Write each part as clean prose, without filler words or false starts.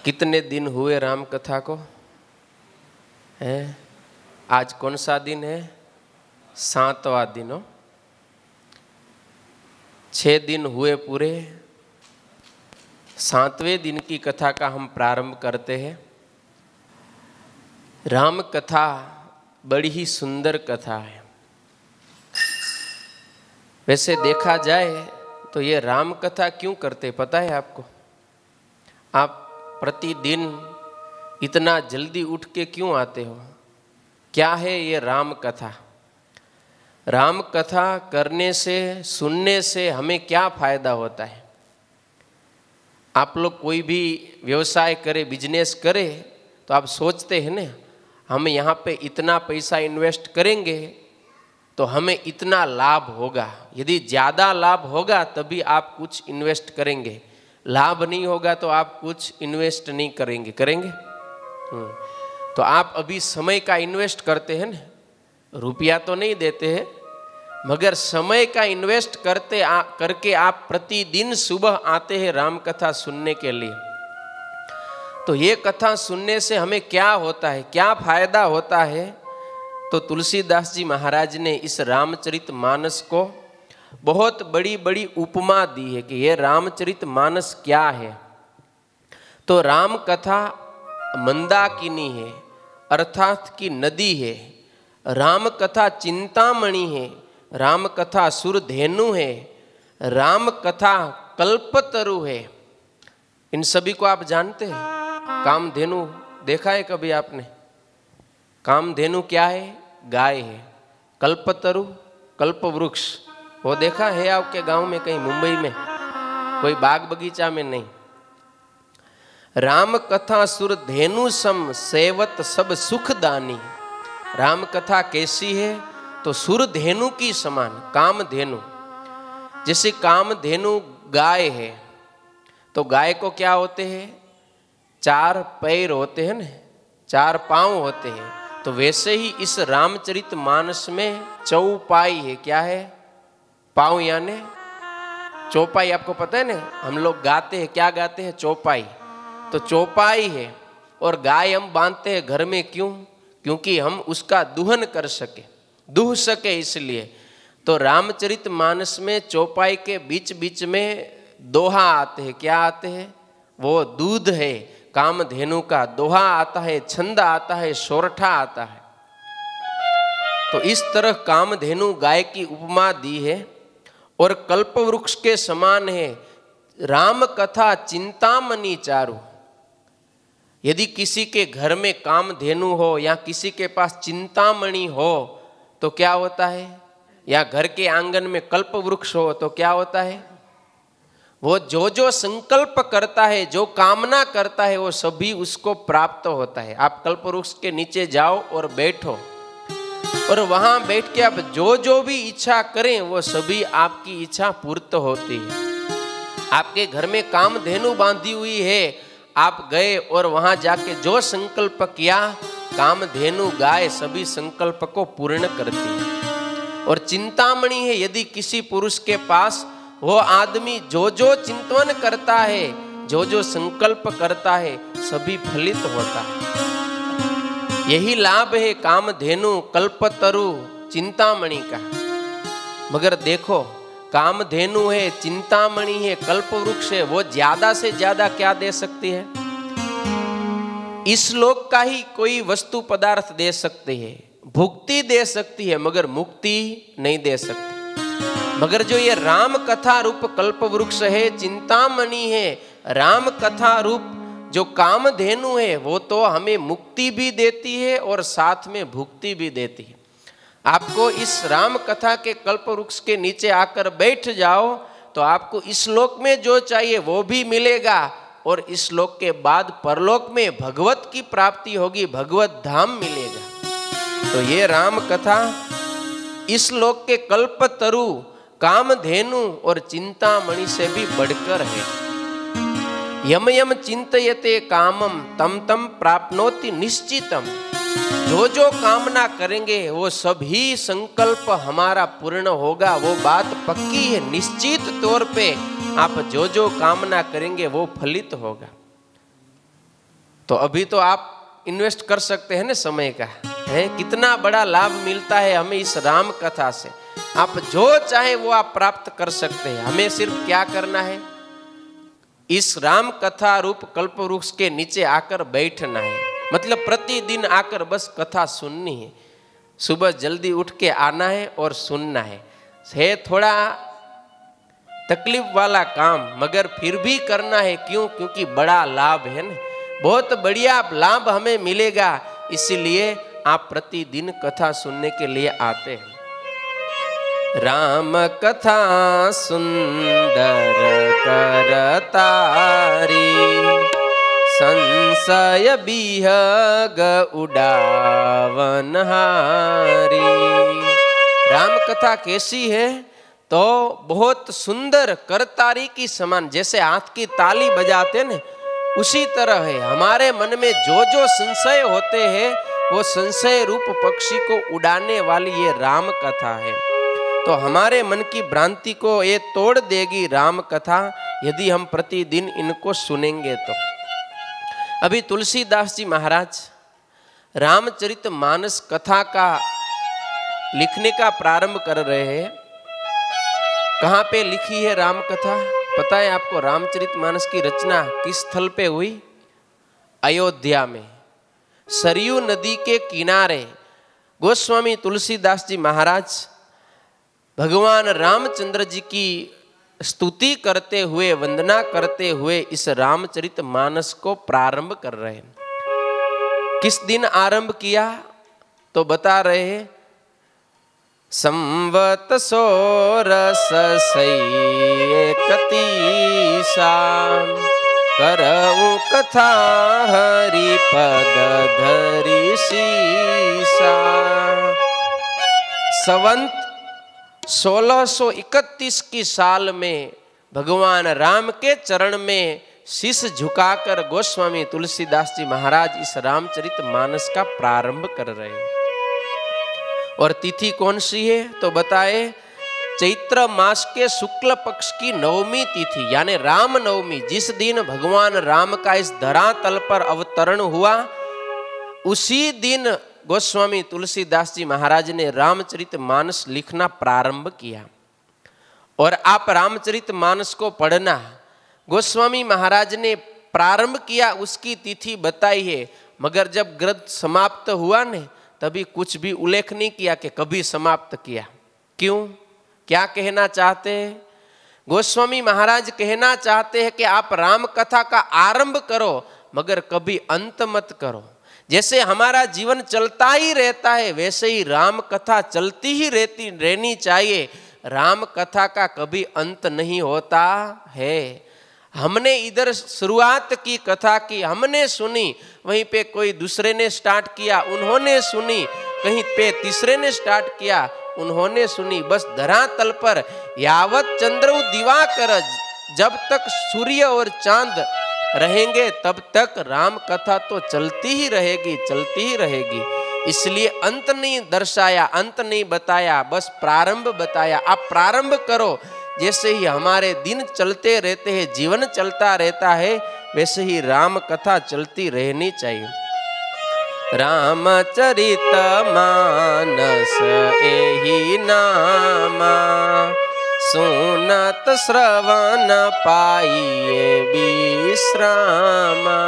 कितने दिन हुए राम कथा को? है आज कौन सा दिन है? 7वां दिन हो। 6 दिन हुए पूरे। 7वें दिन की कथा का हम प्रारंभ करते हैं। राम कथा बड़ी ही सुंदर कथा है। वैसे देखा जाए तो ये राम कथा क्यों करते पता है आपको? आप प्रतिदिन इतना जल्दी उठ के क्यों आते हो? क्या है ये राम कथा? राम कथा करने से, सुनने से हमें क्या फायदा होता है? आप लोग कोई भी व्यवसाय करे, बिजनेस करे तो आप सोचते हैं ना, हम यहाँ पे इतना पैसा इन्वेस्ट करेंगे तो हमें इतना लाभ होगा। यदि ज़्यादा लाभ होगा तभी आप कुछ इन्वेस्ट करेंगे, लाभ नहीं होगा तो आप कुछ इन्वेस्ट नहीं करेंगे। करेंगे? तो आप अभी समय का इन्वेस्ट करते हैं ना, रुपया तो नहीं देते हैं, मगर समय का इन्वेस्ट करके आप प्रतिदिन सुबह आते हैं राम कथा सुनने के लिए। तो ये कथा सुनने से हमें क्या होता है, क्या फायदा होता है? तो तुलसीदास जी महाराज ने इस रामचरितमानस को बहुत बड़ी बड़ी उपमा दी है कि ये रामचरितमानस क्या है। तो राम कथा मंदाकिनी है, अर्थात की नदी है। राम कथा चिंतामणि है, राम कथा सुरधेनु है, राम कथा कल्पतरु है। इन सभी को आप जानते हैं? कामधेनु देखा है कभी आपने? कामधेनु क्या है? गाय है। कल्पतरु कल्पवृक्ष, वो देखा है आपके गांव में कहीं? मुंबई में कोई बाग बगीचा में नहीं। राम कथा सुरधेनु सम सेवत सब सुखदानी। राम कथा कैसी है? तो सुरधेनु की समान, कामधेनु। जैसे कामधेनु गाय है तो गाय को क्या होते हैं? 4 पैर होते हैं ना, 4 पांव होते हैं। तो वैसे ही इस रामचरितमानस में चौपाई है। क्या है? पांव यानी चौपाई। आपको पता है ना, हम लोग गाते हैं, क्या गाते हैं? चौपाई। तो चौपाई है। और गाय हम बांधते हैं घर में, क्यों? क्योंकि हम उसका दुहन कर सके, दूह सके, इसलिए। तो रामचरितमानस में चौपाई के बीच बीच में दोहा आते हैं। क्या आते हैं? वो दूध है कामधेनु का, दोहा आता है, छंद आता है, सोरठा आता है। तो इस तरह कामधेनु गाय की उपमा दी है। और कल्पवृक्ष के समान है राम कथा चिंतामणि चारु। यदि किसी के घर में कामधेनु हो या किसी के पास चिंतामणि हो तो क्या होता है? या घर के आंगन में कल्पवृक्ष हो तो क्या होता है? वो जो जो संकल्प करता है, जो कामना करता है, वो सभी उसको प्राप्त होता है। आप कल्पवृक्ष के नीचे जाओ और बैठो, और वहां बैठ के आप जो जो भी इच्छा करें वो सभी आपकी इच्छा पूर्त होती है। आपके घर में कामधेनु बांधी हुई है, आप गए और वहां जाके जो संकल्प किया, कामधेनु गाय सभी संकल्प को पूर्ण करती है। और चिंतामणि है, यदि किसी पुरुष के पास वो आदमी जो जो चिंतन करता है, जो जो संकल्प करता है, सभी फलित होता है। यही लाभ है कामधेनु कल्पतरु चिंतामणि का। मगर देखो, कामधेनु है, चिंतामणि है, कल्पवृक्ष है, वो ज्यादा से ज्यादा क्या दे सकती है? इस लोक का ही कोई वस्तु पदार्थ दे सकती है, भुक्ति दे सकती है, मगर मुक्ति नहीं दे सकती। मगर जो ये राम कथा रूप कल्पवृक्ष है, चिंतामणि है, राम कथा रूप जो कामधेनु है, वो तो हमें मुक्ति भी देती है और साथ में भुक्ति भी देती है। आपको इस राम कथा के कल्पवृक्ष के नीचे आकर बैठ जाओ तो आपको इस लोक में जो चाहिए वो भी मिलेगा, और इस लोक के बाद परलोक में भगवत की प्राप्ति होगी, भगवत धाम मिलेगा। तो ये राम कथा इस लोक के कल्पतरु, कामधेनु और चिंतामणि से भी बढ़कर है। यम यम चिंतयते कामम तम तम प्राप्नोति निश्चितम। जो जो कामना करेंगे वो सभी संकल्प हमारा पूर्ण होगा, वो बात पक्की है। निश्चित तौर पे आप जो जो कामना करेंगे वो फलित होगा। तो अभी तो आप इन्वेस्ट कर सकते हैं ना समय का, है कितना बड़ा लाभ मिलता है हमें इस राम कथा से। आप जो चाहे वो आप प्राप्त कर सकते हैं। हमें सिर्फ क्या करना है, इस राम कथा रूप कल्प वृक्ष के नीचे आकर बैठना है। मतलब प्रतिदिन आकर बस कथा सुननी है। सुबह जल्दी उठ के आना है और सुनना है थोड़ा तकलीफ वाला काम, मगर फिर भी करना है। क्यों? क्योंकि बड़ा लाभ है ना, बहुत बढ़िया लाभ हमें मिलेगा। इसीलिए आप प्रतिदिन कथा सुनने के लिए आते हैं। राम कथा सुंदर करतारी, संशय बिहग उड़ावन हारी। राम कथा कैसी है? तो बहुत सुंदर करतारी की समान, जैसे हाथ की ताली बजाते न उसी तरह है। हमारे मन में जो जो संशय होते हैं वो संशय रूप पक्षी को उड़ाने वाली ये राम कथा है। तो हमारे मन की भ्रांति को ये तोड़ देगी राम कथा, यदि हम प्रतिदिन इनको सुनेंगे तो। अभी तुलसीदास जी महाराज रामचरितमानस कथा का लिखने का प्रारंभ कर रहे हैं। कहाँ पे लिखी है राम कथा? पता है आपको रामचरितमानस की रचना किस स्थल पे हुई? अयोध्या में, सरयू नदी के किनारे गोस्वामी तुलसीदास जी महाराज भगवान रामचंद्र जी की स्तुति करते हुए, वंदना करते हुए इस रामचरितमानस को प्रारंभ कर रहे हैं। किस दिन आरंभ किया? तो बता रहे हैं, संवत सोरस एकतीसा, करऊं कथा हरि पद धरि सीसा। संवत 1631 की साल में भगवान राम के चरण में शीश झुकाकर गोस्वामी तुलसीदास जी महाराज इस रामचरितमानस का प्रारंभ कर रहे हैं। और तिथि कौन सी है? तो बताए चैत्र मास के शुक्ल पक्ष की नवमी तिथि, यानी राम नवमी। जिस दिन भगवान राम का इस धरातल पर अवतरण हुआ, उसी दिन गोस्वामी तुलसीदास जी महाराज ने रामचरितमानस लिखना प्रारंभ किया। और आप रामचरितमानस को पढ़ना, गोस्वामी महाराज ने प्रारंभ किया उसकी तिथि बताई है, मगर जब ग्रंथ समाप्त हुआ ने तभी कुछ भी उल्लेख नहीं किया कि कभी समाप्त किया। क्यों? क्या कहना चाहते हैं? गोस्वामी महाराज कहना चाहते हैं कि आप राम कथा का आरंभ करो मगर कभी अंत मत करो। जैसे हमारा जीवन चलता ही रहता है वैसे ही राम कथा चलती ही रहनी चाहिए। राम कथा का कभी अंत नहीं होता है। हमने इधर शुरुआत की कथा की, हमने सुनी, वहीं पे कोई दूसरे ने स्टार्ट किया, उन्होंने सुनी, कहीं पे तीसरे ने स्टार्ट किया, उन्होंने सुनी। बस धरातल पर यावत चंद्र दिवाकर, जब तक सूर्य और चांद रहेंगे तब तक राम कथा तो चलती ही रहेगी, चलती ही रहेगी। इसलिए अंत नहीं दर्शाया, अंत नहीं बताया, बस प्रारंभ बताया। आप प्रारंभ करो। जैसे ही हमारे दिन चलते रहते हैं, जीवन चलता रहता है, वैसे ही राम कथा चलती रहनी चाहिए। रामचरित मानस एहि नामा, सुनत श्रवण पाइए विश्रामा।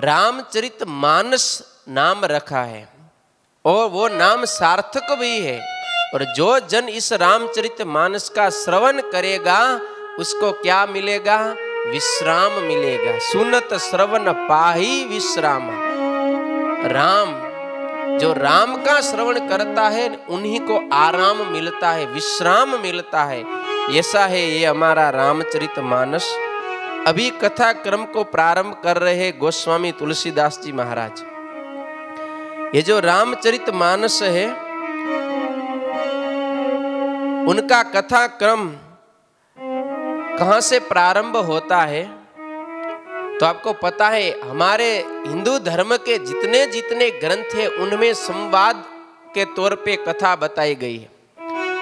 रामचरित मानस नाम रखा है और वो नाम सार्थक भी है। और जो जन इस रामचरितमानस का श्रवण करेगा उसको क्या मिलेगा? विश्राम मिलेगा। सुनत श्रवण पाहि विश्राम। राम, जो राम का श्रवण करता है उन्हीं को आराम मिलता है, विश्राम मिलता है। ऐसा है ये हमारा रामचरितमानस। अभी कथा क्रम को प्रारंभ कर रहे हैं गोस्वामी तुलसीदास जी महाराज। ये जो रामचरितमानस है उनका कथा क्रम कहाँ से प्रारंभ होता है? तो आपको पता है हमारे हिंदू धर्म के जितने जितने ग्रंथ हैं उनमें संवाद के तौर पे कथा बताई गई है।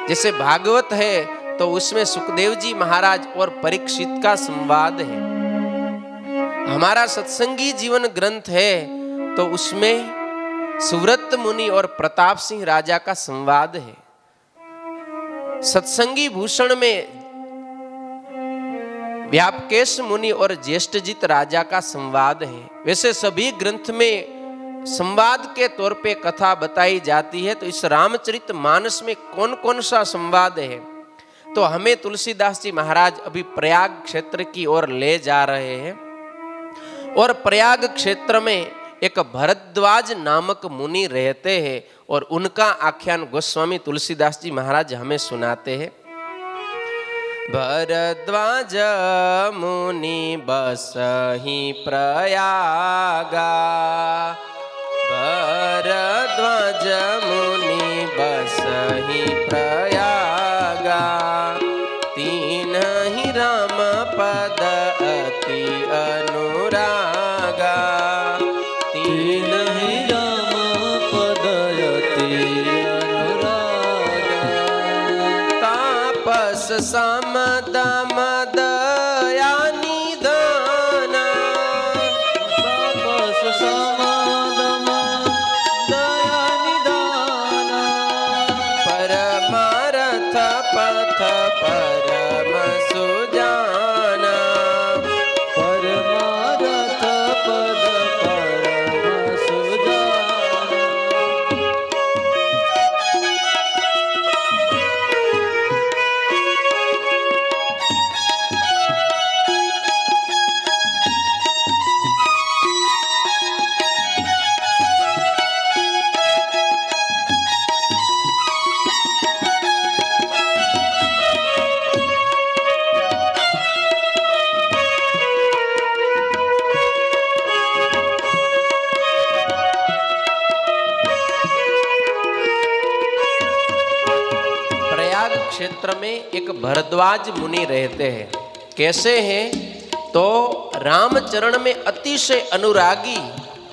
जैसे भागवत है तो उसमें सुखदेव जी महाराज और परीक्षित का संवाद है। हमारा सत्संगी जीवन ग्रंथ है तो उसमें सुव्रत मुनि और प्रताप सिंह राजा का संवाद है। सत्संगी भूषण में व्यापकेश मुनि और ज्येष्ठजित राजा का संवाद है। वैसे सभी ग्रंथ में संवाद के तौर पे कथा बताई जाती है, तो इस रामचरित मानस में कौन कौन सा संवाद है, तो हमें तुलसीदास जी महाराज अभी प्रयाग क्षेत्र की ओर ले जा रहे हैं। और प्रयाग क्षेत्र में एक भरद्वाज नामक मुनि रहते हैं और उनका आख्यान गोस्वामी तुलसीदास जी महाराज हमें सुनाते हैं। भरद्वाज मुनि बसहि प्रयागा, भरद्वाज मुनि बसहि प्रयागा, तीनहि राम पद अति अनुरागा, तीनहि राम पद अति अनुरागा, तापस समदम दया निधान, तापस समदम दया निधान, परमार्थ पथ परम सुजान, परमार्थ पद परम सुजान। प्रयाग क्षेत्र में एक भरद्वाज मुनि रहते हैं। कैसे हैं, तो रामचरण में अतिशय अनुरागी,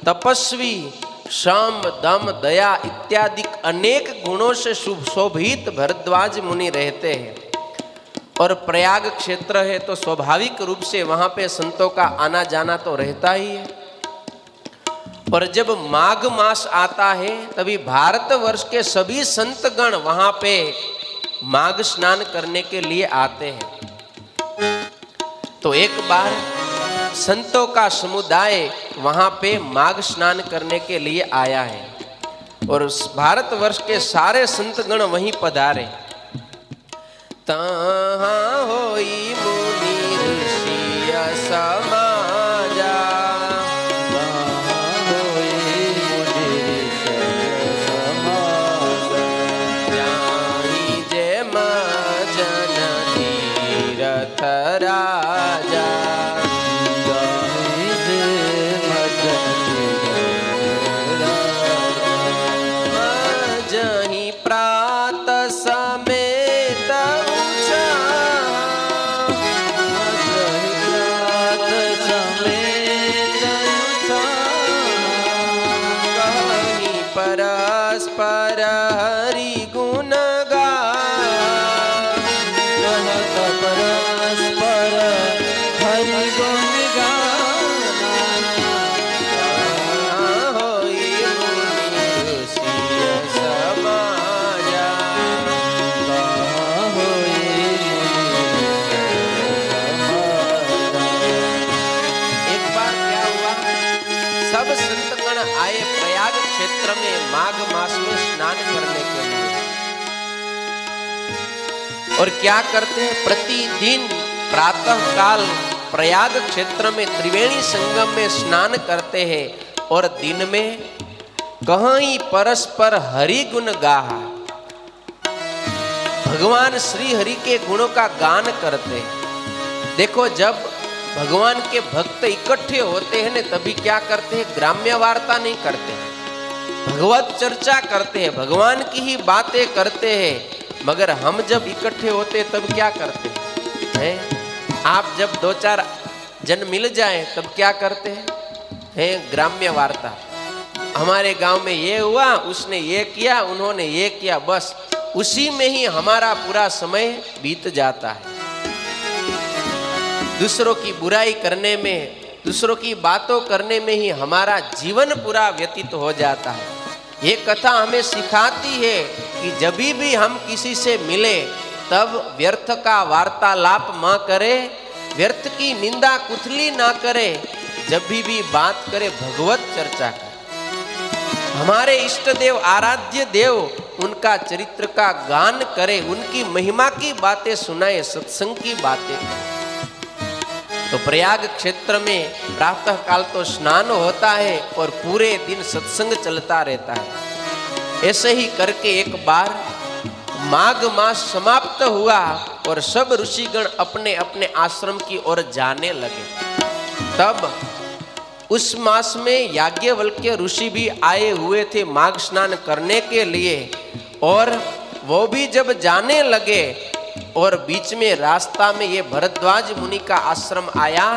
तपस्वी, शाम दम दया इत्यादि अनेक गुणों से शोभित भरद्वाज मुनि रहते हैं। और प्रयाग क्षेत्र है तो स्वाभाविक रूप से वहां पे संतों का आना जाना तो रहता ही है। और जब माघ मास आता है तभी भारतवर्ष के सभी संतगण वहां पे माघ स्नान करने के लिए आते हैं। तो एक बार संतों का समुदाय वहां पे माघ स्नान करने के लिए आया है और भारतवर्ष के सारे संतगण वहीं पधारे। तहाँ होई मुनि ऋषि समाजा, तहाँ होई मुनि ऋषि समाजा, जाहि जे मजन तीरथ राजा, जाहि जे मजन तीरथ राजा, मजहि प्रात समेत परस्पर हरि गुण गाया, परस्पर हरि गुण गाया, होई मुनि ऋषि समाजा, होई मुनि समाजा। एक बार क्या हुआ, सब संतगण आए प्रयाग क्षेत्र में माघ मास में स्नान करने के लिए। और क्या करते हैं, प्रतिदिन प्रातः काल प्रयाग क्षेत्र में त्रिवेणी संगम में स्नान करते हैं और दिन में कहीं परस्पर हरि गुण गाहा, भगवान श्री हरि के गुणों का गान करते हैं। देखो जब भगवान के भक्त इकट्ठे होते हैं न तभी क्या करते हैं, ग्राम्य वार्ता नहीं करते हैं, भगवत चर्चा करते हैं, भगवान की ही बातें करते हैं। मगर हम जब इकट्ठे होते तब क्या करते हैं? आप जब दो चार जन मिल जाएं तब क्या करते हैं? ग्राम्य वार्ता, हमारे गांव में ये हुआ, उसने ये किया, उन्होंने ये किया, बस उसी में ही हमारा पूरा समय बीत जाता है। दूसरों की बुराई करने में, दूसरों की बातों करने में ही हमारा जीवन पूरा व्यतीत हो जाता है। ये कथा हमें सिखाती है कि जब भी हम किसी से मिले तब व्यर्थ का वार्तालाप न करें, व्यर्थ की निंदा कुथली ना करे, जब भी बात करे भगवत चर्चा करे। हमारे इष्ट देव आराध्य देव उनका चरित्र का गान करे, उनकी महिमा की बातें सुनाए, सत्संग की बातें करें। तो प्रयाग क्षेत्र में प्रातः काल तो स्नान होता है और पूरे दिन सत्संग चलता रहता है। ऐसे ही करके एक बार माघ मास समाप्त हुआ और सब ऋषिगण अपने अपने आश्रम की ओर जाने लगे। तब उस मास में याज्ञवल्क्य ऋषि भी आए हुए थे माघ स्नान करने के लिए, और वो भी जब जाने लगे और बीच में रास्ता में ये भरद्वाज मुनि का आश्रम आया,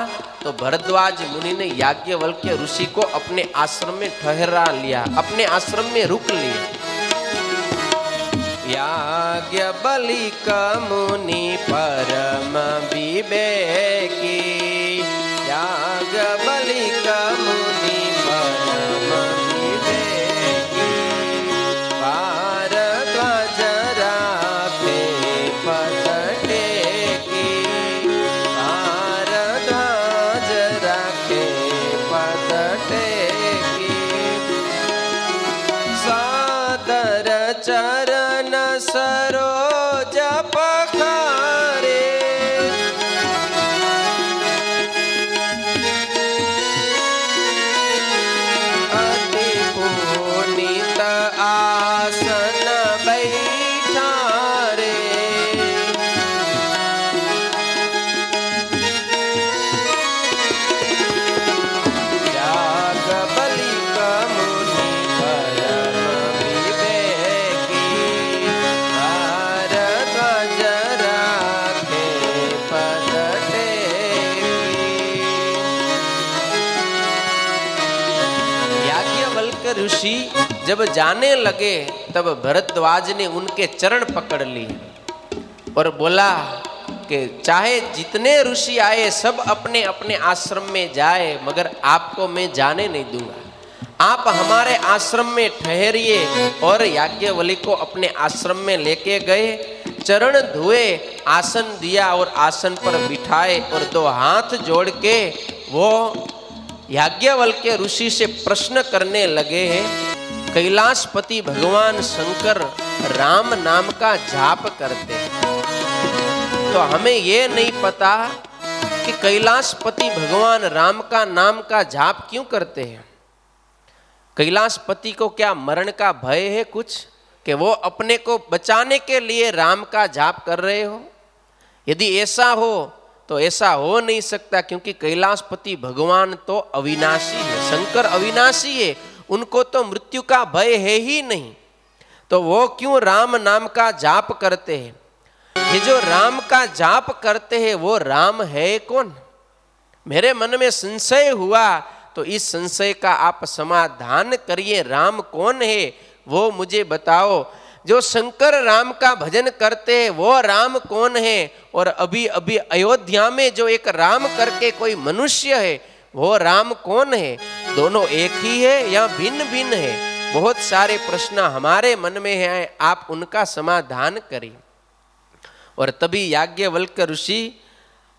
तो भरद्वाज मुनि ने याज्ञवल्क्य ऋषि को अपने आश्रम में ठहरा लिया, अपने आश्रम में रुक लिया। याज्ञवल्क्य मुनि परम विवेकी, याज्ञवल्क्य मुनि परम विवेकी, भारद्वाज राखे पद टेकी, भारद्वाज राखे पद टेकी, सादर चरण सरोज पखारे, अति पुनीत आसन बैठारे, याज्ञवल्क्य मुनि परम विवेकी, भारद्वाज राखे पद टेकी। याज्ञवल्क्य ऋषि जब जाने लगे तब भरद्वाज ने उनके चरण पकड़ लिए और बोला कि चाहे जितने ऋषि आए सब अपने अपने आश्रम में जाए, मगर आपको मैं जाने नहीं दूंगा। आप हमारे आश्रम में ठहरिए। और याज्ञवल्क्य को अपने आश्रम में लेके गए, चरण धुए, आसन दिया और आसन पर बिठाए और दो हाथ जोड़ के वो याज्ञवल्क्य ऋषि से प्रश्न करने लगे। कैलाशपति भगवान शंकर राम नाम का जाप करते हैं, तो हमें ये नहीं पता कि कैलाशपति भगवान राम का नाम का जाप क्यों करते हैं। कैलाशपति को क्या मरण का भय है कुछ, कि वो अपने को बचाने के लिए राम का जाप कर रहे हो? यदि ऐसा हो तो ऐसा हो नहीं सकता, क्योंकि कैलाशपति भगवान तो अविनाशी है, शंकर अविनाशी है, उनको तो मृत्यु का भय है ही नहीं। तो वो क्यों राम नाम का जाप करते हैं? ये जो राम का जाप करते हैं वो राम है कौन? मेरे मन में संशय हुआ, तो इस संशय का आप समाधान करिए। राम कौन है वो मुझे बताओ। जो शंकर राम का भजन करते हैं वो राम कौन है? और अभी अभी अयोध्या में जो एक राम करके कोई मनुष्य है वो राम कौन है? दोनों एक ही है या भिन्न भिन्न है? बहुत सारे प्रश्न हमारे मन में हैं, आप उनका समाधान करिए। और तभी याज्ञवल्क्य ऋषि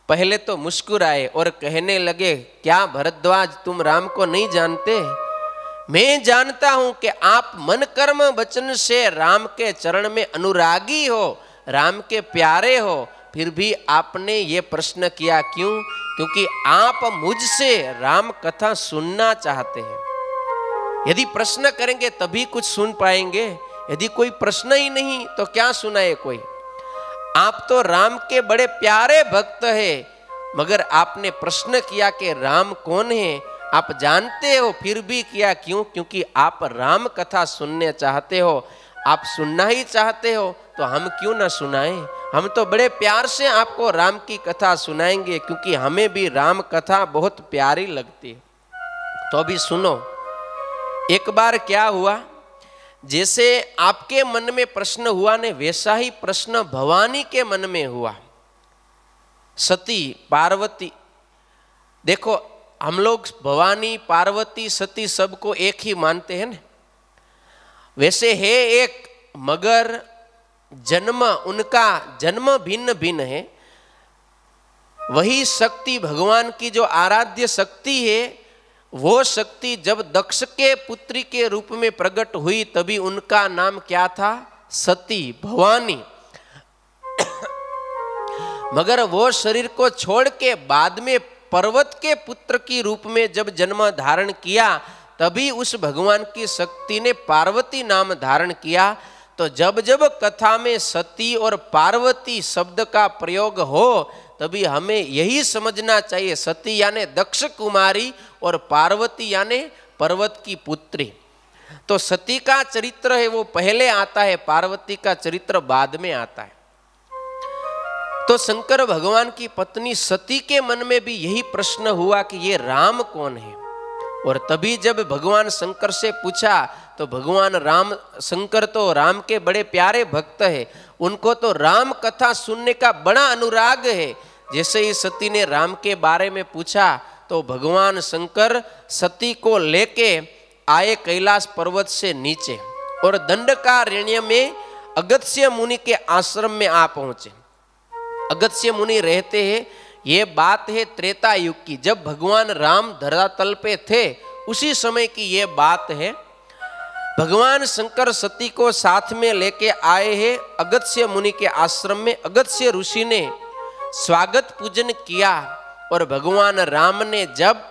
पहले तो मुस्कुराए और कहने लगे, क्या भरद्वाज तुम राम को नहीं जानते? मैं जानता हूं कि आप मन कर्म वचन से राम के चरण में अनुरागी हो, राम के प्यारे हो, फिर भी आपने ये प्रश्न किया क्यों? क्योंकि आप मुझसे राम कथा सुनना चाहते हैं। यदि प्रश्न करेंगे तभी कुछ सुन पाएंगे, यदि कोई प्रश्न ही नहीं तो क्या सुनाए कोई। आप तो राम के बड़े प्यारे भक्त हैं, मगर आपने प्रश्न किया कि राम कौन है, आप जानते हो फिर भी किया क्यों? क्योंकि आप राम कथा सुनने चाहते हो। आप सुनना ही चाहते हो तो हम क्यों ना सुनाएं? हम तो बड़े प्यार से आपको राम की कथा सुनाएंगे, क्योंकि हमें भी राम कथा बहुत प्यारी लगती है। तो अभी सुनो, एक बार क्या हुआ, जैसे आपके मन में प्रश्न हुआ ने वैसा ही प्रश्न भवानी के मन में हुआ। सती पार्वती, देखो हम लोग भवानी पार्वती सती सबको एक ही मानते हैं ना, वैसे है एक, मगर जन्म, उनका जन्म भिन्न भिन्न है। वही शक्ति भगवान की जो आराध्य शक्ति है, वो शक्ति जब दक्ष के पुत्री के रूप में प्रकट हुई तभी उनका नाम क्या था? सती, भवानी। मगर वो शरीर को छोड़ के बाद में पर्वत के पुत्र की रूप में जब जन्म धारण किया तभी उस भगवान की शक्ति ने पार्वती नाम धारण किया। तो जब जब कथा में सती और पार्वती शब्द का प्रयोग हो तभी हमें यही समझना चाहिए, सती यानी दक्ष कुमारी और पार्वती यानी पर्वत की पुत्री। तो सती का चरित्र है वो पहले आता है, पार्वती का चरित्र बाद में आता है। तो शंकर भगवान की पत्नी सती के मन में भी यही प्रश्न हुआ कि ये राम कौन है। और तभी जब भगवान शंकर से पूछा तो भगवान राम, शंकर तो राम के बड़े प्यारे भक्त है, उनको तो राम कथा सुनने का बड़ा अनुराग है। जैसे ही सती ने राम के बारे में पूछा तो भगवान शंकर सती को लेके आए कैलाश पर्वत से नीचे और दंडकारण्य में अगस्त्य मुनि के आश्रम में आ पहुंचे। अगस्त्य मुनि रहते हैं, ये बात है त्रेता युग की, जब भगवान राम धरातल पे थे उसी समय की ये बात है। भगवान शंकर सती को साथ में लेके आए हैं अगस्त्य मुनि के आश्रम में। अगस्त्य ऋषि ने स्वागत पूजन किया और भगवान राम ने जब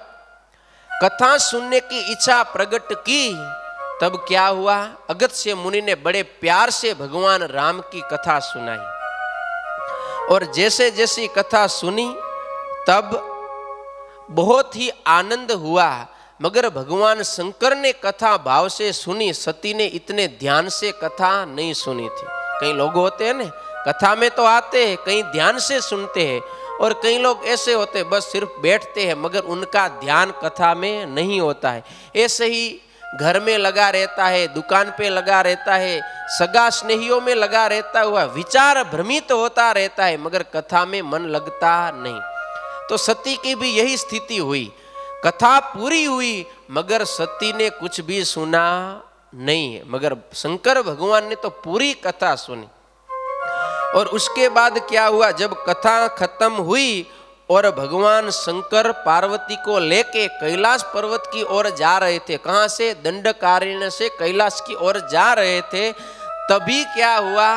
कथा सुनने की इच्छा प्रकट की तब क्या हुआ? अगस्त्य मुनि ने बड़े प्यार से भगवान राम की कथा सुनाई और जैसे जैसी कथा सुनी तब बहुत ही आनंद हुआ। मगर भगवान शंकर ने कथा भाव से सुनी, सती ने इतने ध्यान से कथा नहीं सुनी थी। कई लोग होते हैं ना, कथा में तो आते हैं, कई ध्यान से सुनते हैं, और कई लोग ऐसे होते हैं बस सिर्फ बैठते हैं मगर उनका ध्यान कथा में नहीं होता है। ऐसे ही घर में लगा रहता है, दुकान पे लगा रहता है, सगा स्नेहियों में लगा रहता हुआ विचार भ्रमित होता रहता है मगर कथा में मन लगता नहीं। तो सती की भी यही स्थिति हुई, कथा पूरी हुई मगर सती ने कुछ भी सुना नहीं है। मगर शंकर भगवान ने तो पूरी कथा सुनी। और उसके बाद क्या हुआ, जब कथा खत्म हुई और भगवान शंकर पार्वती को लेके कैलाश पर्वत की ओर जा रहे थे, कहाँ से? दंडकारण्य से कैलाश की ओर जा रहे थे, तभी क्या हुआ,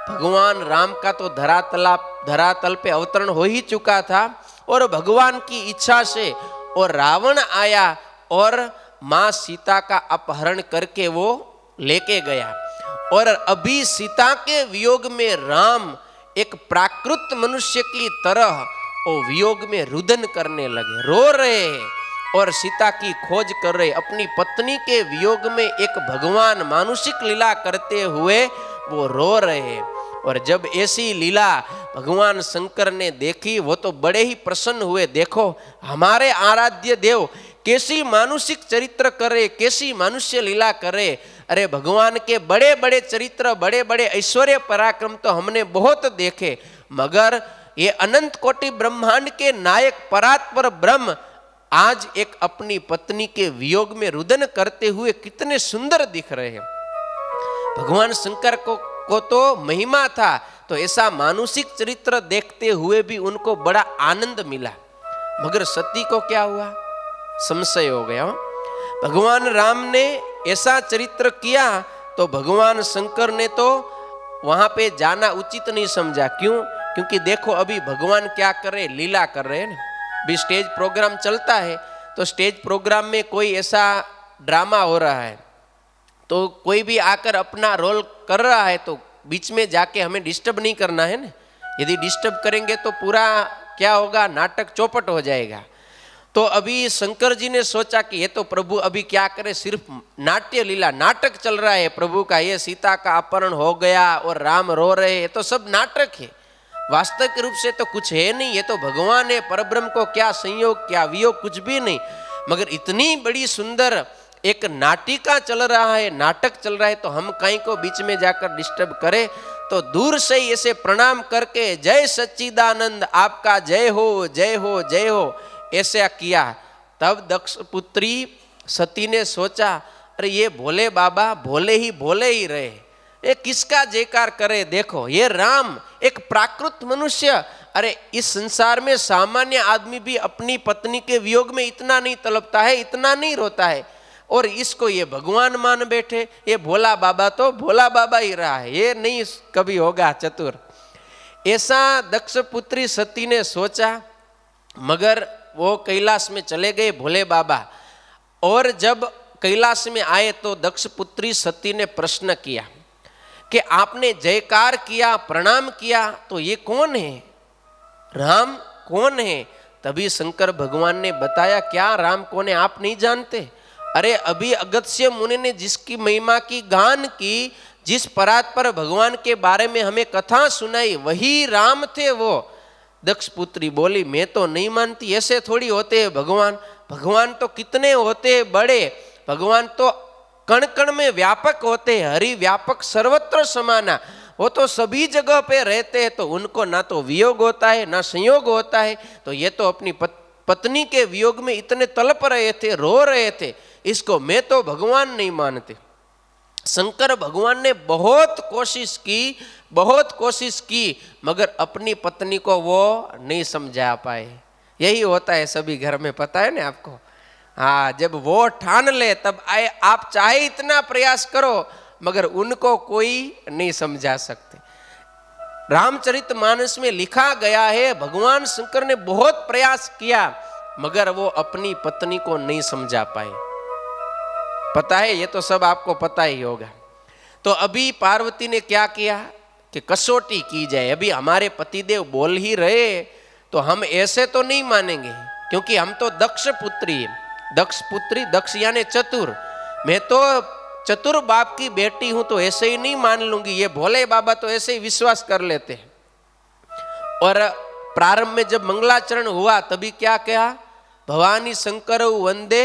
भगवान राम का तो धरातल पे अवतरण हो ही चुका था और भगवान की इच्छा से और रावण आया और माँ सीता का अपहरण करके वो लेके गया। और अभी सीता के वियोग में राम एक प्राकृत मनुष्य की तरह और वियोग में रुदन करने लगे, रो रहे हैं और सीता की खोज कर रहे। अपनी पत्नी के वियोग में एक भगवान मानुषिक लीला करते हुए वो रो रहे हैं। और जब ऐसी लीला भगवान शंकर ने देखी वो तो बड़े ही प्रसन्न हुए। देखो हमारे आराध्य देव कैसी मानुषिक चरित्र करे, कैसी मनुष्य लीला करे। अरे भगवान के बड़े बड़े चरित्र, बड़े बड़े ऐश्वर्य पराक्रम तो हमने बहुत देखे, मगर ये अनंत कोटि ब्रह्मांड के नायक परात्पर ब्रह्म आज एक अपनी पत्नी के वियोग में रुदन करते हुए कितने सुंदर दिख रहे हैं। भगवान शंकर को तो महिमा था, तो ऐसा मानुषिक चरित्र देखते हुए भी उनको बड़ा आनंद मिला। मगर सती को क्या हुआ, संशय हो गया। भगवान राम ने ऐसा चरित्र किया तो भगवान शंकर ने तो वहां पे जाना उचित नहीं समझा। क्यों? क्योंकि देखो अभी भगवान क्या कर रहे, लीला कर रहे हैं ना। भी स्टेज प्रोग्राम चलता है तो स्टेज प्रोग्राम में कोई ऐसा ड्रामा हो रहा है तो कोई भी आकर अपना रोल कर रहा है तो बीच में जाके हमें डिस्टर्ब नहीं करना है ना। यदि डिस्टर्ब करेंगे तो पूरा क्या होगा, नाटक चौपट हो जाएगा। तो अभी शंकर जी ने सोचा कि ये तो प्रभु अभी क्या करे, सिर्फ नाट्य लीला, नाटक चल रहा है प्रभु का। ये सीता का अपहरण हो गया और राम रो रहे हैं, तो सब नाटक है, वास्तविक रूप से तो कुछ है नहीं। ये तो भगवान है, परब्रह्म को क्या संयोग क्या वियोग, कुछ भी नहीं। मगर इतनी बड़ी सुंदर एक नाटिका चल रहा है, नाटक चल रहा है, तो हम कहीं को बीच में जाकर डिस्टर्ब करें। तो दूर से ही ऐसे प्रणाम करके जय सच्चिदानंद, आपका जय हो जय हो जय हो ऐसा किया। तब दक्ष पुत्री सती ने सोचा, अरे ये भोले बाबा भोले ही रहे, ये किसका जयकार करे। देखो ये राम एक प्राकृत मनुष्य, अरे इस संसार में सामान्य आदमी भी अपनी पत्नी के वियोग में इतना नहीं तड़पता है, इतना नहीं रोता है, और इसको ये भगवान मान बैठे। ये भोला बाबा तो भोला बाबा ही रहा है, ये नहीं कभी होगा चतुर। ऐसा दक्ष पुत्री सती ने सोचा। मगर वो कैलाश में चले गए भोले बाबा, और जब कैलाश में आए तो दक्ष पुत्री सती ने प्रश्न किया कि आपने जयकार किया, प्रणाम किया, तो ये कौन है, राम कौन है। तभी शंकर भगवान ने बताया, क्या राम कौन है आप नहीं जानते। अरे अभी अगस्त्य मुनि ने जिसकी महिमा की गान की, जिस परात्पर भगवान के बारे में हमें कथा सुनाई, वही राम थे वो। दक्ष पुत्री बोली, मैं तो नहीं मानती, ऐसे थोड़ी होते हैं भगवान, भगवान तो कितने होते हैं बड़े, भगवान तो कण कण में व्यापक होते हैं, हरि व्यापक सर्वत्र समाना, वो तो सभी जगह पे रहते हैं, तो उनको ना तो वियोग होता है ना संयोग होता है। तो ये तो अपनी पत्नी के वियोग में इतने तड़प रहे थे, रो रहे थे, इसको मैं तो भगवान नहीं मानते। शंकर भगवान ने बहुत कोशिश की, मगर अपनी पत्नी को वो नहीं समझा पाए। यही होता है सभी घर में, पता है ना आपको। हाँ, जब वो ठान ले तब आए, आप चाहे इतना प्रयास करो मगर उनको कोई नहीं समझा सकते। रामचरितमानस में लिखा गया है, भगवान शंकर ने बहुत प्रयास किया मगर वो अपनी पत्नी को नहीं समझा पाए। पता है, ये तो सब आपको पता ही होगा। तो अभी पार्वती ने क्या किया कि कसौटी की जाए। अभी हमारे पतिदेव बोल ही रहे तो हम ऐसे तो नहीं मानेंगे, क्योंकि हम तो दक्ष पुत्री, दक्ष यानी चतुर, मैं तो चतुर बाप की बेटी हूं, तो ऐसे ही नहीं मान लूंगी। ये भोले बाबा तो ऐसे ही विश्वास कर लेते हैं। और प्रारंभ में जब मंगलाचरण हुआ तभी क्या कहा, भवानी शंकर वंदे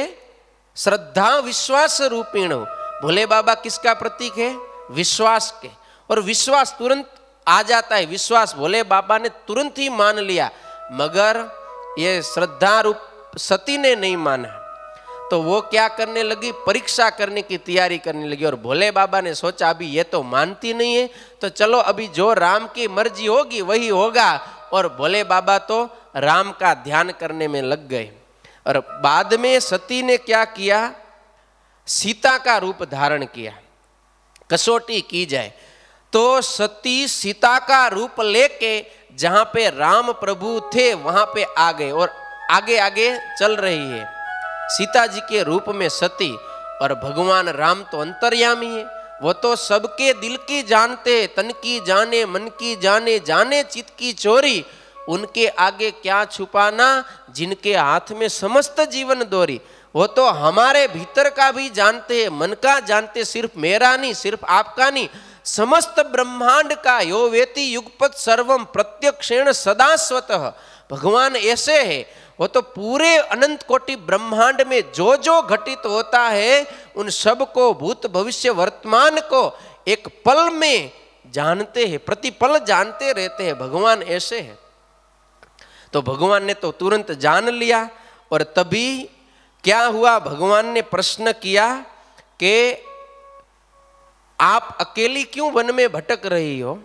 श्रद्धा विश्वास रूपीण। भोले बाबा किसका प्रतीक है, विश्वास के, और विश्वास तुरंत आ जाता है। विश्वास भोले बाबा ने तुरंत ही मान लिया, मगर ये श्रद्धा रूप सती ने नहीं माना। तो वो क्या करने लगी, परीक्षा करने की तैयारी करने लगी। और भोले बाबा ने सोचा अभी ये तो मानती नहीं है, तो चलो अभी जो राम की मर्जी होगी वही होगा। और भोले बाबा तो राम का ध्यान करने में लग गए। और बाद में सती ने क्या किया, सीता का रूप धारण किया। कसौटी की जाए तो सती सीता का रूप लेके जहां पे राम प्रभु थे वहां पे आ गए, और आगे आगे चल रही है सीता जी के रूप में सती। और भगवान राम तो अंतर्यामी है, वो तो सबके दिल की जानते, तन की जाने, मन की जाने, जाने चित की चोरी। उनके आगे क्या छुपाना, जिनके हाथ में समस्त जीवन दोरी। वो तो हमारे भीतर का भी जानते हैं, मन का जानते, सिर्फ मेरा नहीं, सिर्फ आपका नहीं, समस्त ब्रह्मांड का। यो वेति युगपत सर्वम प्रत्यक्षेण सदा स्वतः। भगवान ऐसे है, वो तो पूरे अनंत कोटि ब्रह्मांड में जो जो घटित होता है उन सब को, भूत भविष्य वर्तमान को एक पल में जानते हैं, प्रतिपल जानते रहते हैं। भगवान ऐसे हैं। तो भगवान ने तो तुरंत जान लिया। और तभी क्या हुआ, भगवान ने प्रश्न किया कि आप अकेली क्यों वन में भटक रही हो,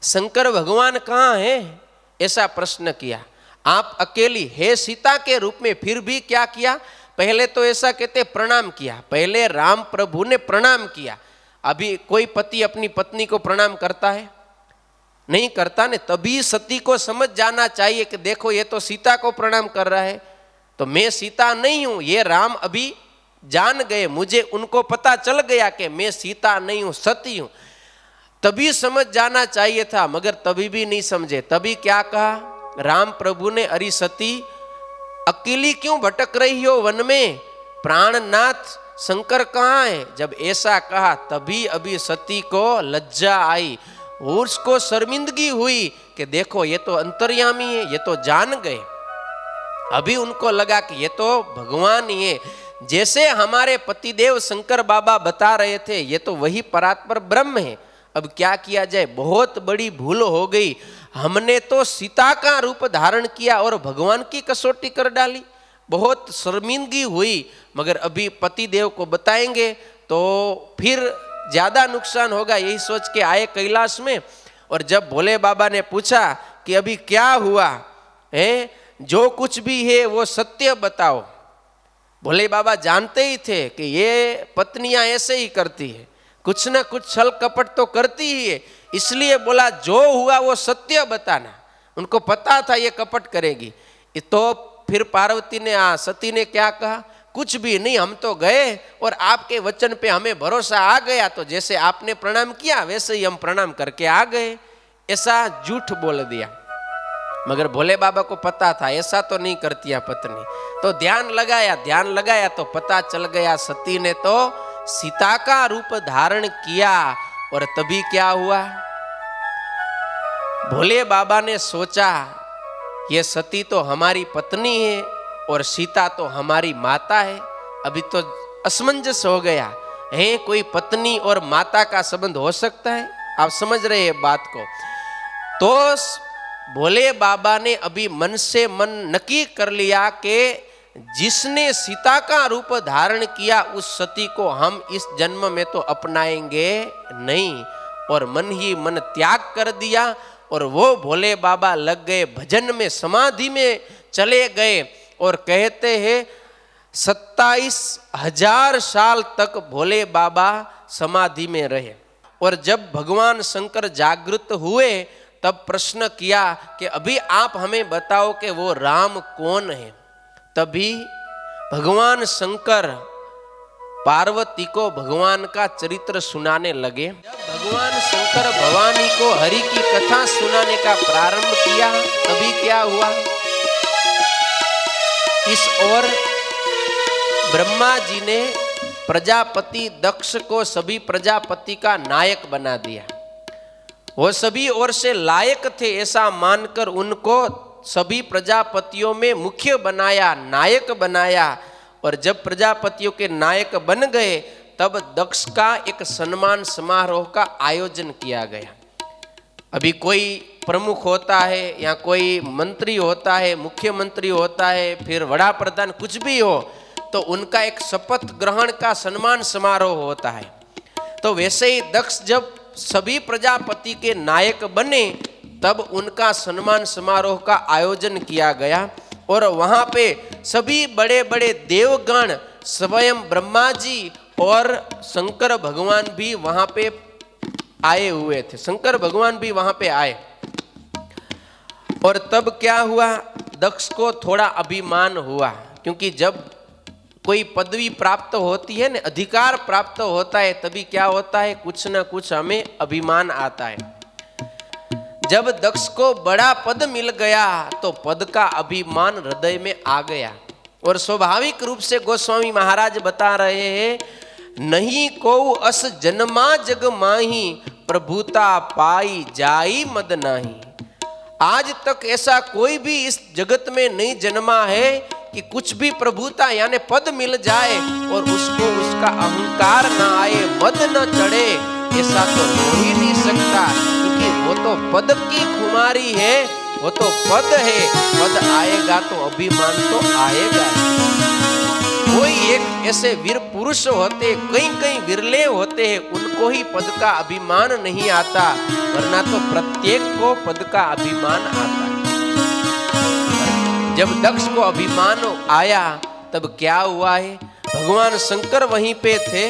शंकर भगवान कहाँ हैं, ऐसा प्रश्न किया। आप अकेली है सीता के रूप में, फिर भी क्या किया, पहले तो ऐसा कहते प्रणाम किया, पहले राम प्रभु ने प्रणाम किया। अभी कोई पति अपनी पत्नी को प्रणाम करता है, नहीं करता ने। तभी सती को समझ जाना चाहिए कि देखो ये तो सीता को प्रणाम कर रहा है, तो मैं सीता नहीं हूं, ये राम अभी जान गए, मुझे उनको पता चल गया कि मैं सीता नहीं हूं, सती हूं। तभी समझ जाना चाहिए था, मगर तभी भी नहीं समझे। तभी क्या कहा राम प्रभु ने, अरे सती अकेली क्यों भटक रही हो वन में, प्राणनाथ शंकर कहाँ है। जब ऐसा कहा तभी अभी सती को लज्जा आई, उसको शर्मिंदगी हुई कि देखो ये तो अंतर्यामी है, ये तो जान गए। अभी उनको लगा कि ये तो भगवान ही है, जैसे हमारे पतिदेव शंकर बाबा बता रहे थे, ये तो वही परात्पर ब्रह्म है। अब क्या किया जाए, बहुत बड़ी भूल हो गई। हमने तो सीता का रूप धारण किया और भगवान की कसौटी कर डाली। बहुत शर्मिंदगी हुई, मगर अभी पति देव को बताएंगे तो फिर ज्यादा नुकसान होगा, यही सोच के आए कैलाश में। और जब भोले बाबा ने पूछा कि अभी क्या हुआ है, जो कुछ भी है वो सत्य बताओ। भोले बाबा जानते ही थे कि ये पत्नियां ऐसे ही करती है, कुछ ना कुछ छल कपट तो करती ही है, इसलिए बोला जो हुआ वो सत्य बताना। उनको पता था ये कपट करेगी। तो फिर पार्वती ने सती ने क्या कहा, कुछ भी नहीं, हम तो गए और आपके वचन पे हमें भरोसा आ गया, तो जैसे आपने प्रणाम किया वैसे ही हम प्रणाम करके आ गए, ऐसा झूठ बोल दिया। मगर भोले बाबा को पता था ऐसा तो नहीं करती है पत्नी। तो ध्यान लगाया तो पता चल गया, सती ने तो सीता का रूप धारण किया। और तभी क्या हुआ, भोले बाबा ने सोचा ये सती तो हमारी पत्नी है और सीता तो हमारी माता है। अभी तो असमंजस हो गया है, कोई पत्नी और माता का संबंध हो सकता है? आप समझ रहे हैं बात को। तो भोले बाबा ने अभी मन से मन नक्की कर लिया कि जिसने सीता का रूप धारण किया उस सती को हम इस जन्म में तो अपनाएंगे नहीं, और मन ही मन त्याग कर दिया। और वो भोले बाबा लग गए भजन में, समाधि में चले गए। और कहते हैं 27,000 साल तक भोले बाबा समाधि में रहे। और जब भगवान शंकर जागृत हुए तब प्रश्न किया कि अभी आप हमें बताओ कि वो राम कौन है। तभी भगवान शंकर पार्वती को भगवान का चरित्र सुनाने लगे। जब भगवान शंकर भवानी को हरि की कथा सुनाने का प्रारंभ किया तभी क्या हुआ, इस ओर ब्रह्मा जी ने प्रजापति दक्ष को सभी प्रजापति का नायक बना दिया। वो सभी ओर से लायक थे ऐसा मानकर उनको सभी प्रजापतियों में मुख्य बनाया, नायक बनाया। और जब प्रजापतियों के नायक बन गए तब दक्ष का एक सम्मान समारोह का आयोजन किया गया। अभी कोई प्रमुख होता है या कोई मंत्री होता है, मुख्यमंत्री होता है, फिर वड़ा प्रधान, कुछ भी हो तो उनका एक शपथ ग्रहण का सम्मान समारोह होता है। तो वैसे ही दक्ष जब सभी प्रजापति के नायक बने तब उनका सम्मान समारोह का आयोजन किया गया। और वहां पे सभी बड़े बड़े देवगण, स्वयं ब्रह्मा जी और शंकर भगवान भी वहां पे आए हुए थे। शंकर भगवान भी वहां पे आए। और तब क्या हुआ, दक्ष को थोड़ा अभिमान हुआ, क्योंकि जब कोई पदवी प्राप्त होती है ना, अधिकार प्राप्त होता है, तभी क्या होता है, कुछ ना कुछ हमें अभिमान आता है। जब दक्ष को बड़ा पद मिल गया तो पद का अभिमान हृदय में आ गया। और स्वाभाविक रूप से गोस्वामी महाराज बता रहे हैं, नहीं को अस जन्मा जग माही, प्रभुता पाई जाई मद नाही। आज तक ऐसा कोई भी इस जगत में नहीं जन्मा है कि कुछ भी प्रभुता यानी पद मिल जाए और उसको उसका अहंकार ना आए, मद न चढ़े। ऐसा तो हो ही नहीं सकता, क्योंकि वो तो पद की खुमारी है, वो तो पद है। पद आएगा तो अभिमान तो आएगा। कोई एक ऐसे वीर पुरुष होते, कई कई विरले होते हैं, उनको ही पद का अभिमान नहीं आता, वरना तो प्रत्येक को पद का अभिमान आता। जब दक्ष को अभिमान आया तब क्या हुआ है, भगवान शंकर वहीं पे थे।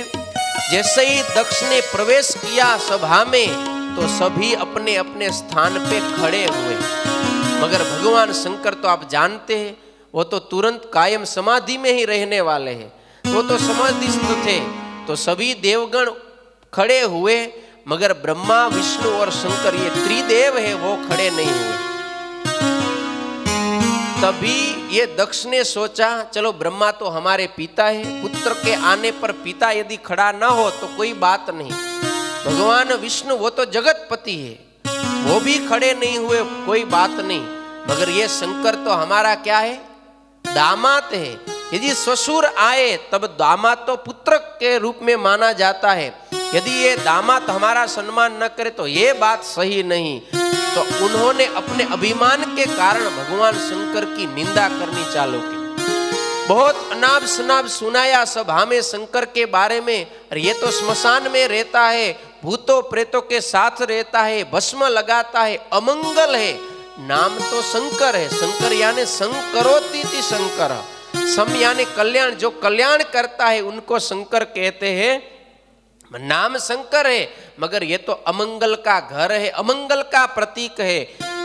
जैसे ही दक्ष ने प्रवेश किया सभा में तो सभी अपने अपने स्थान पे खड़े हुए। मगर भगवान शंकर तो आप जानते हैं, वो तो तुरंत कायम समाधि में ही रहने वाले हैं, वो तो समाधिस्थ थे। तो सभी देवगण खड़े हुए, मगर ब्रह्मा, विष्णु और शंकर, ये त्रिदेव है, वो खड़े नहीं हुए। तभी ये दक्ष ने सोचा, चलो ब्रह्मा तो हमारे पिता है, पुत्र के आने पर पिता यदि खड़ा ना हो तो कोई बात नहीं। भगवान विष्णु वो तो जगतपति है, वो भी खड़े नहीं हुए, कोई बात नहीं। मगर ये शंकर तो हमारा क्या है, दामाद है। यदि ससुर आए तब दामाद तो पुत्र के रूप में माना जाता है। यदि ये दामाद हमारा सम्मान न करे तो ये बात सही नहीं। तो उन्होंने अपने अभिमान के कारण भगवान शंकर की निंदा करनी चालू की। बहुत अनाप शनाप सुनाया सभा में शंकर के बारे में। अरे ये तो स्मशान में रहता है, भूतों प्रेतों के साथ रहता है, भस्म लगाता है, अमंगल है। नाम तो शंकर है। शंकर यानी शंकरोति शंकर, सम यानी कल्याण, जो कल्याण करता है उनको शंकर कहते हैं। नाम शंकर है मगर ये तो अमंगल का घर है, अमंगल का प्रतीक है।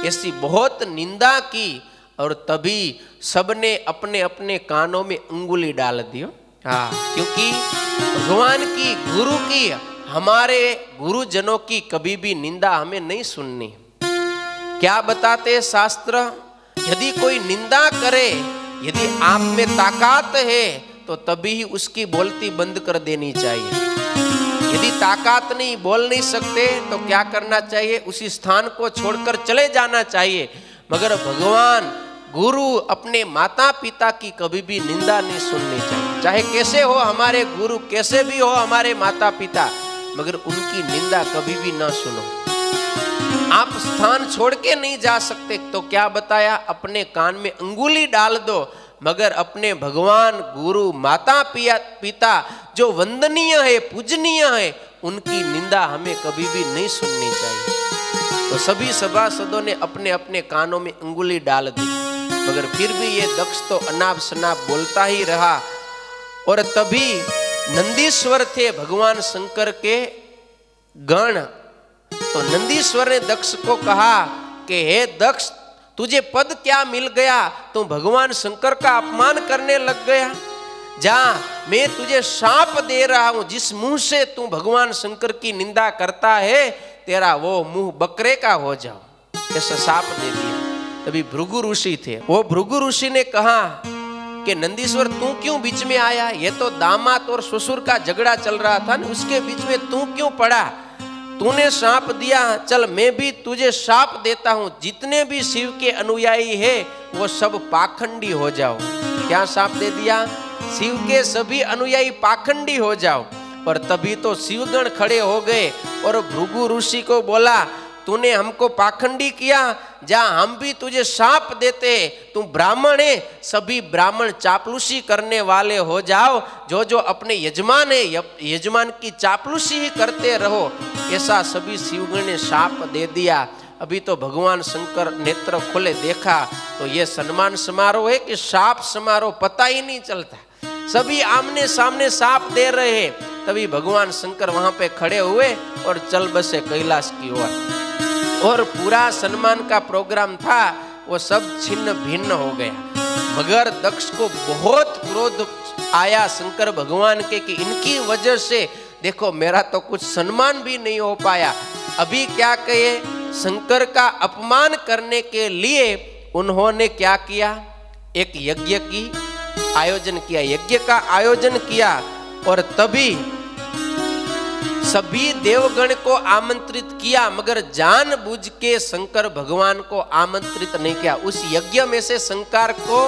ऐसी बहुत निंदा की और तभी सबने अपने अपने कानों में अंगुली डाल दी। हाँ, क्योंकि भगवान की, गुरु की, हमारे गुरुजनों की कभी भी निंदा हमें नहीं सुननी। क्या बताते शास्त्र? यदि कोई निंदा करे, यदि आप में ताकत है तो तभी ही उसकी बोलती बंद कर देनी चाहिए। यदि ताकत नहीं, बोल नहीं सकते तो क्या करना चाहिए? उसी स्थान को छोड़कर चले जाना चाहिए। मगर भगवान, गुरु, अपने माता पिता की कभी भी निंदा नहीं सुननी चाहिए। चाहे कैसे हो हमारे गुरु, कैसे भी हो हमारे माता पिता, मगर उनकी निंदा कभी भी ना सुनो। आप स्थान छोड़ के नहीं जा सकते तो क्या बताया? अपने कान में अंगुली डाल दो, मगर अपने भगवान, गुरु, माता पिता जो वंदनीय है, पूजनीय है, उनकी निंदा हमें कभी भी नहीं सुननी चाहिए। तो सभी सभासदों ने अपने अपने कानों में अंगुली डाल दी, मगर फिर भी ये दक्ष तो अनाप शनाप बोलता ही रहा। और तभी नंदीश्वर थे भगवान शंकर के गण। तो नंदीश्वर ने दक्ष को कहा कि हे दक्ष, तुझे पद क्या मिल गया? तू भगवान शंकर का अपमान करने लग गया। जा, मैं तुझे शाप दे रहा हूं। जिस मुंह से तू भगवान शंकर की निंदा करता है, तेरा वो मुंह बकरे का हो जाओ। ऐसा शाप दे दिया। तभी भृगु ऋषि थे, वो भृगु ऋषि ने कहा कि नंदीश्वर तू क्यों बीच में आया? ये तो दामाद और ससुर का झगड़ा चल रहा था ना, उसके बीच में तू क्यों पड़ा? तूने शाप दिया, चल मैं भी तुझे शाप देता हूं। जितने भी शिव के अनुयायी है वो सब पाखंडी हो जाओ। क्या शाप दे दिया? शिव के सभी अनुयायी पाखंडी हो जाओ। और तभी तो शिवगण खड़े हो गए और भृगु ऋषि को बोला, तूने हमको पाखंडी किया, जा हम भी तुझे शाप देते। तू ब्राह्मण है, सभी ब्राह्मण चापलूसी करने वाले हो जाओ। जो जो अपने यजमान है, यजमान की चापलूसी ही करते रहो। ऐसा सभी शिवगण ने शाप दे दिया। अभी तो भगवान शंकर नेत्र खोले, देखा तो ये सम्मान समारोह है कि शाप समारोह, पता ही नहीं चलता। सभी आमने सामने शाप दे रहे हैं। तभी भगवान शंकर वहां पे खड़े हुए और चल बसे कैलाश की ओर। और पूरा सम्मान का प्रोग्राम था वो सब छिन्न भिन्न हो गया। मगर दक्ष को बहुत क्रोध आया शंकर भगवान के कि इनकी वजह से देखो मेरा तो कुछ सम्मान भी नहीं हो पाया। अभी क्या कहे, शंकर का अपमान करने के लिए उन्होंने क्या किया? एक यज्ञ की आयोजन किया, यज्ञ का आयोजन किया। और तभी सभी देवगण को आमंत्रित किया, मगर जानबूझ के शंकर भगवान को आमंत्रित नहीं किया। उस यज्ञ में से शंकर को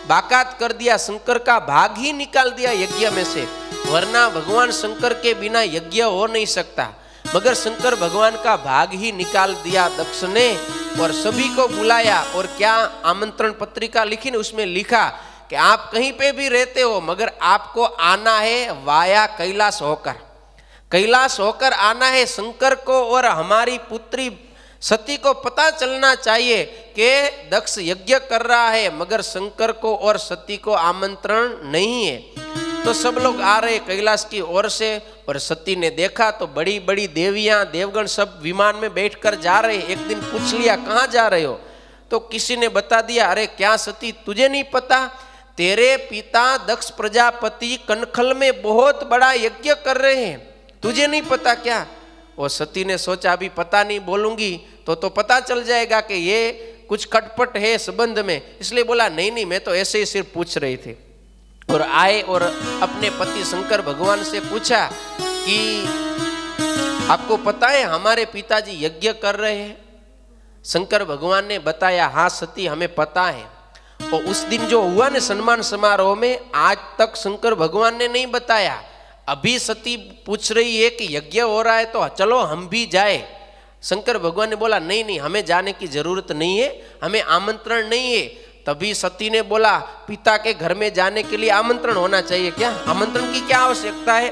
बाकात कर दिया, शंकर का भाग ही निकाल दिया यज्ञ में से। वरना भगवान शंकर के बिना यज्ञ हो नहीं सकता, मगर शंकर भगवान का भाग ही निकाल दिया दक्ष ने। और सभी को बुलाया और क्या आमंत्रण पत्रिका लिखी, उसमें लिखा कि आप कहीं पे भी रहते हो, मगर आपको आना है वाया कैलाश होकर, कैलाश होकर आना है। शंकर को और हमारी पुत्री सती को पता चलना चाहिए कि दक्ष यज्ञ कर रहा है, मगर शंकर को और सती को आमंत्रण नहीं है। तो सब लोग आ रहे कैलाश की ओर से। और सती ने देखा तो बड़ी बड़ी देवियां, देवगण सब विमान में बैठकर जा रहे। एक दिन पूछ लिया कहाँ जा रहे हो? तो किसी ने बता दिया, अरे क्या सती तुझे नहीं पता, तेरे पिता दक्ष प्रजापति कनखल में बहुत बड़ा यज्ञ कर रहे हैं, तुझे नहीं पता क्या? वो सती ने सोचा अभी पता नहीं बोलूंगी तो पता चल जाएगा कि ये कुछ खटपट है संबंध में, इसलिए बोला नहीं नहीं मैं तो ऐसे ही सिर्फ पूछ रही थी। और आए और अपने पति शंकर भगवान से पूछा कि आपको पता है हमारे पिताजी यज्ञ कर रहे हैं? शंकर भगवान ने बताया हाँ सती हमें पता है। और उस दिन जो हुआ ना सम्मान समारोह में, आज तक शंकर भगवान ने नहीं बताया। अभी सती पूछ रही है कि यज्ञ हो रहा है तो चलो हम भी जाए। शंकर भगवान ने बोला नहीं नहीं हमें जाने की जरूरत नहीं है, हमें आमंत्रण नहीं है। तभी सती ने बोला पिता के घर में जाने के लिए आमंत्रण होना चाहिए क्या? आमंत्रण की क्या आवश्यकता है?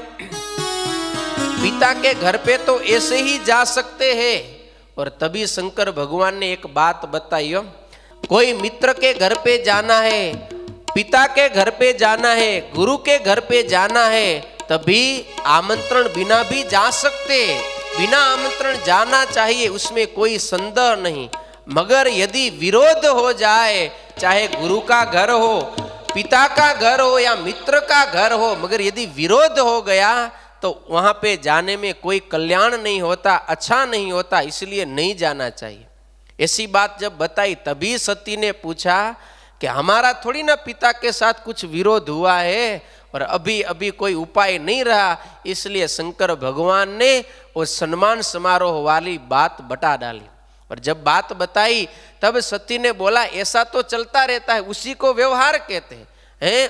पिता के घर पे तो ऐसे ही जा सकते हैं। और तभी शंकर भगवान ने एक बात बताई, कोई मित्र के घर पे जाना है, पिता के घर पे जाना है, गुरु के घर पे जाना है, तभी आमंत्रण बिना भी जा सकते, बिना आमंत्रण जाना चाहिए, उसमें कोई संदेह नहीं। मगर यदि विरोध हो जाए, चाहे गुरु का घर हो, पिता का घर हो या मित्र का घर हो, मगर यदि विरोध हो गया तो वहां पे जाने में कोई कल्याण नहीं होता, अच्छा नहीं होता, इसलिए नहीं जाना चाहिए। ऐसी बात जब बताई तभी सती ने पूछा कि हमारा थोड़ी ना पिता के साथ कुछ विरोध हुआ है और अभी अभी कोई उपाय नहीं रहा, इसलिए शंकर भगवान ने वो सम्मान समारोह वाली बात बता डाली। और जब बात बताई तब सती ने बोला ऐसा तो चलता रहता है, उसी को व्यवहार कहते हैं,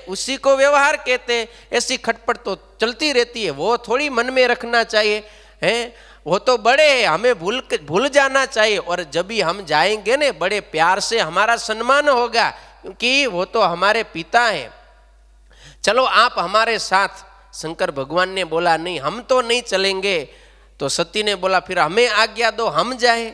उसी को व्यवहार कहते हैं, ऐसी खटपट तो चलती रहती है, वो थोड़ी मन में रखना चाहिए, हैं वो तो बड़े हैं, हमें भूल जाना चाहिए। और जब भी हम जाएंगे ने बड़े प्यार से हमारा सम्मान होगा, क्योंकि वो तो हमारे पिता हैं, चलो आप हमारे साथ। शंकर भगवान ने बोला नहीं, हम तो नहीं चलेंगे। तो सती ने बोला फिर हमें आज्ञा दो, हम जाए।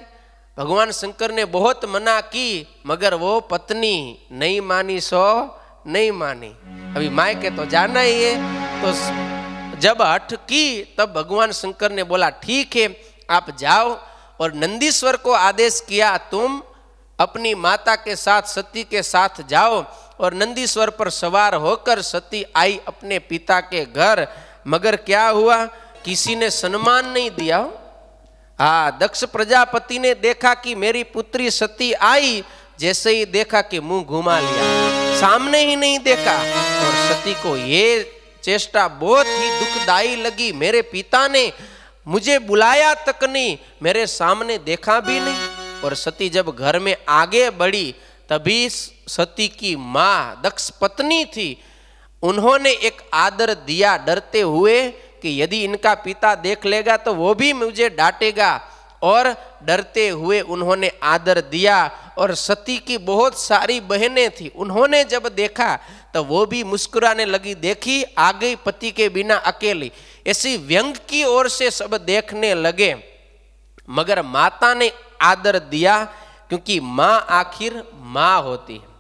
भगवान शंकर ने बहुत मना की, मगर वो पत्नी नहीं मानी, सो नहीं मानी। अभी मायके तो जाना ही है। तो जब हठ की तब भगवान शंकर ने बोला ठीक है आप जाओ, और नंदीश्वर को आदेश किया तुम अपनी माता के साथ, सती के साथ जाओ। और नंदीश्वर पर सवार होकर सती आई अपने पिता के घर। मगर क्या हुआ, किसी ने सम्मान नहीं दिया। हाँ, दक्ष प्रजापति ने देखा कि मेरी पुत्री सती आई, जैसे ही देखा कि मुंह घुमा लिया, सामने ही नहीं देखा। और सती को ये चेष्टा बहुत ही दुखदाई लगी, मेरे पिता ने मुझे बुलाया तक नहीं, मेरे सामने देखा भी नहीं। और सती जब घर में आगे बढ़ी तभी सती की माँ दक्ष पत्नी थी, उन्होंने एक आदर दिया डरते हुए कि यदि इनका पिता देख लेगा तो वो भी मुझे डांटेगा, और डरते हुए उन्होंने आदर दिया। और सती की बहुत सारी बहनें थी, उन्होंने जब देखा तो वो भी मुस्कुराने लगी, देखी आ गई पति के बिना अकेली, ऐसी व्यंग की ओर से सब देखने लगे। मगर माता ने आदर दिया, क्योंकि माँ आखिर माँ होती है।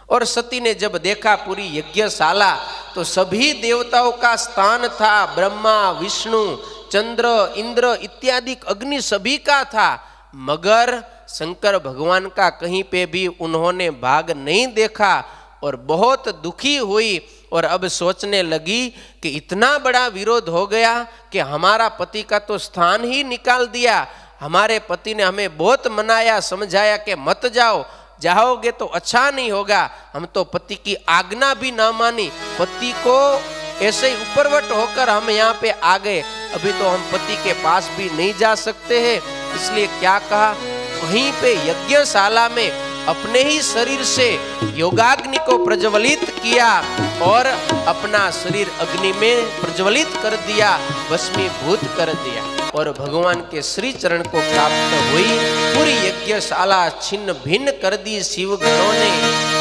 और सती ने जब देखा पूरी यज्ञशाला तो सभी देवताओं का स्थान था, ब्रह्मा विष्णु चंद्र इंद्र इत्यादि अग्नि सभी का था, मगर शंकर भगवान का कहीं पे भी उन्होंने भाग नहीं देखा। और बहुत दुखी हुई और अब सोचने लगी कि इतना बड़ा विरोध हो गया कि हमारा पति का तो स्थान ही निकाल दिया। हमारे पति ने हमें बहुत मनाया, समझाया कि मत जाओ, जाओगे तो अच्छा नहीं होगा। हम तो पति की आज्ञा भी ना मानी, पति को ऐसे ही उपरवट होकर हम यहाँ पे आ गए। अभी तो हम पति के पास भी नहीं जा सकते हैं। इसलिए क्या कहा, वहीं पे यज्ञशाला में अपने ही शरीर से योगाग्नि को प्रज्वलित किया और अपना शरीर अग्नि में प्रज्वलित कर दिया, भस्मीभूत कर दिया और भगवान के श्री चरण को प्राप्त हुई। पूरी यज्ञशाला छिन्न भिन्न कर दी शिव गणों ने,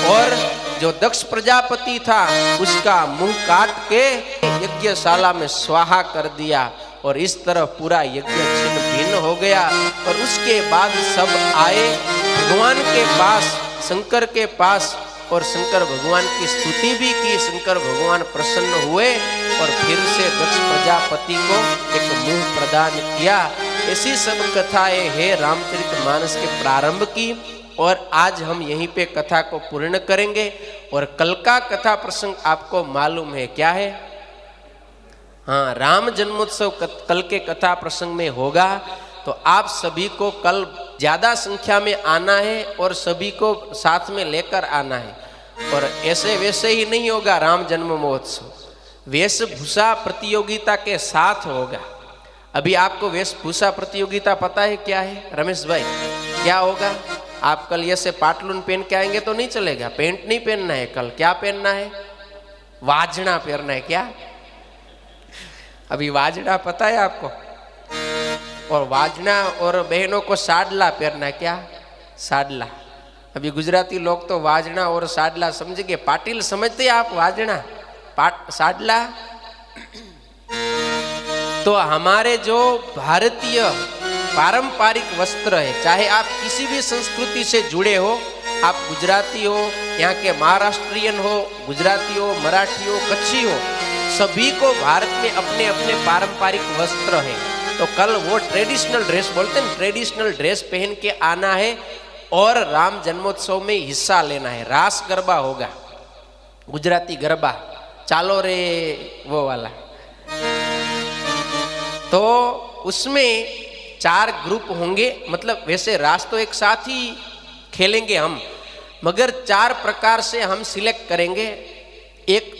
और जो दक्ष प्रजापति था उसका मुंह काट के यज्ञशाला में स्वाहा कर दिया। और इस तरह पूरा यज्ञ छिन्न भिन्न हो गया। और उसके बाद सब आए भगवान के पास, शंकर के पास, और शंकर भगवान की स्तुति भी की। शंकर भगवान प्रसन्न हुए और फिर से दक्ष प्रजापति को एक मुंह प्रदान किया। ऐसी सब कथाएं है रामचरितमानस के प्रारंभ की, और आज हम यहीं पे कथा को पूर्ण करेंगे। और कल का कथा प्रसंग आपको मालूम है क्या है? हाँ, राम जन्मोत्सव कल के कथा प्रसंग में होगा। तो आप सभी को कल ज्यादा संख्या में आना है और सभी को साथ में लेकर आना है। और ऐसे वैसे ही नहीं होगा राम जन्म महोत्सव, वेशभूषा प्रतियोगिता के साथ होगा। अभी आपको वेशभूषा प्रतियोगिता पता है क्या है रमेश भाई? क्या होगा? आप कल ये से पाटलून पहन के आएंगे तो नहीं चलेगा, पेंट नहीं पहनना है। कल क्या पहनना है? वाजना पहनना है। क्या अभी वाजना पता है आपको? और वाजना और बहनों को साडला पहनना है। क्या? साडला। अभी गुजराती लोग तो वाजना और साडला समझेंगे, पाटिल समझते आप वाजना साडला? तो हमारे जो भारतीय पारंपरिक वस्त्र है, चाहे आप किसी भी संस्कृति से जुड़े हो, आप गुजराती हो, यहाँ के महाराष्ट्रियन हो, गुजराती हो, मराठी हो, कच्छी हो, सभी को भारत में अपने अपने पारंपरिक वस्त्र है। तो कल वो ट्रेडिशनल ड्रेस बोलते हैं, ट्रेडिशनल ड्रेस पहन के आना है और राम जन्मोत्सव में हिस्सा लेना है। रास गरबा होगा, गुजराती गरबा, चालो रे वो वाला। तो उसमें 4 ग्रुप होंगे, मतलब वैसे रास तो एक साथ ही खेलेंगे हम, मगर 4 प्रकार से हम सिलेक्ट करेंगे। एक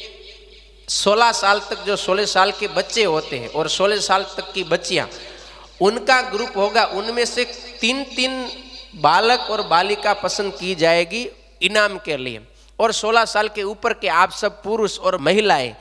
16 साल तक, जो 16 साल के बच्चे होते हैं और 16 साल तक की बच्चियां, उनका ग्रुप होगा। उनमें से 3 बालक और बालिका पसंद की जाएगी इनाम के लिए। और 16 साल के ऊपर के आप सब पुरुष और महिलाएं